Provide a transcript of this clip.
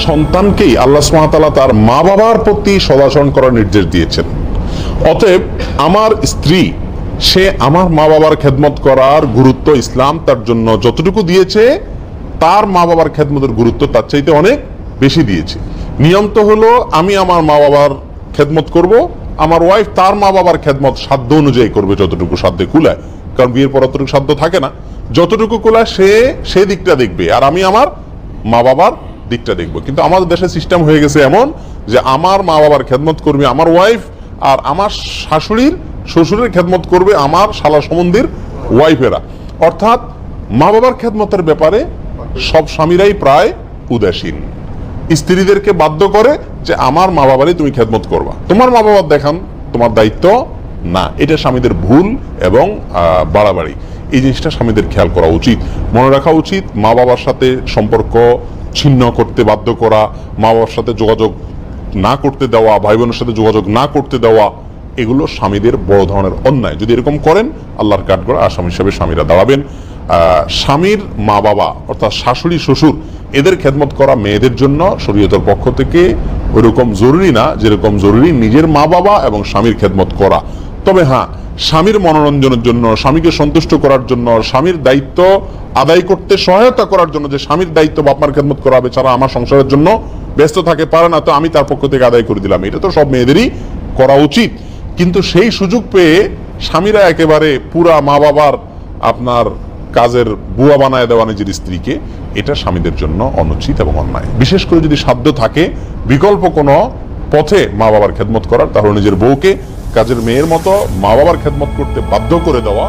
সন্তানকেই আল্লাহ সুবহানাহু ওয়া তাআলা তার মা বাবার প্রতি সদাচরণ করার নির্দেশ দিয়েছেন। অতএব আমার স্ত্রী, সে আমার মা বাবার খেদমত করার গুরুত্ব ইসলাম তার জন্য যতটুকু দিয়েছে, তার মা বাবার খেদমতের গুরুত্ব তার চাইতে অনেক বেশি দিয়েছে। নিয়ম তো হলো আমি আমার মা বাবার খেদমত করব, আমার ওয়াইফ তার মা বাবার খেদমত সাধ্য অনুযায়ী করবে, যতটুকু সাধ্যে কুলায়। কারণ বিয়ের পর অতটুকু সাধ্য থাকে না, যতটুকু কুলায় সে দিকটা দেখবে, আর আমি আমার মা বাবার দিকটা দেখবো। কিন্তু আমাদের দেশে সিস্টেম হয়ে গেছে এমন যে আমার মা বাবার খেদমত করবে আমার ওয়াইফ, আর আমার শাশুড়ির শ্বশুরের খেদমত করবে আমার শালা সম্বন্ধীর ওয়াইফেরা। অর্থাৎ মা বাবার খেদমতের ব্যাপারে সব স্বামীরাই প্রায় উদাসীন। স্ত্রীদেরকে বাধ্য করে যে আমার মা বাবারই তুমি খেদমত করবা, তোমার মা বাবার দেখান তোমার দায়িত্ব না। এটা স্বামীদের ভুল এবং বাড়াবাড়ি। এই জিনিসটা স্বামীদের খেয়াল করা উচিত, মনে রাখা উচিত। মা বাবার সাথে সম্পর্ক ছিন্ন করতে বাধ্য করা, মা বাবার সাথে যোগাযোগ না করতে দেওয়া, ভাই বোনের সাথে যোগাযোগ না করতে দেওয়া, এগুলো স্বামীদের বড় ধরনের অন্যায়। যদি এরকম করেন, আল্লাহর কাঠগড়া আসামি হিসাবে স্বামীরা দাঁড়াবেন। স্বামীর মা বাবা অর্থাৎ শাশুড়ি শ্বশুর, এদের খেদমত করা মেয়েদের জন্য শরীয়তের পক্ষ থেকে ওইরকম জরুরি না যেরকম জরুরি নিজের মা বাবা এবং স্বামীর খেদমত করা। তবে হ্যাঁ, স্বামীর মনোরঞ্জনের জন্য, স্বামীকে সন্তুষ্ট করার জন্য, স্বামীর দায়িত্ব আদায় করতে সহায়তা করার জন্য, যে স্বামীর দায়িত্ব বাপমার খেদমত করা হবে, ছাড়া আমার সংসারের জন্য ব্যস্ত থাকে পারে না, তো আমি তার পক্ষ থেকে আদায় করে দিলাম, এটা তো সব মেয়েদেরই করা উচিত। কিন্তু সেই সুযোগ পেয়ে স্বামীরা একেবারে পুরা মা বাবার আপনার কাজের বুয়া বানায় দেওয়া নিজের স্ত্রীকে, এটা স্বামীদের জন্য অনুচিত এবং অন্যায়। বিশেষ করে যদি সাধ্য থাকে বিকল্প কোনো পথে মা বাবার খেদমত করার, তাহলে নিজের বউকে কাজের মেয়ের মতো মা বাবার খেদমত করতে বাধ্য করে দেওয়া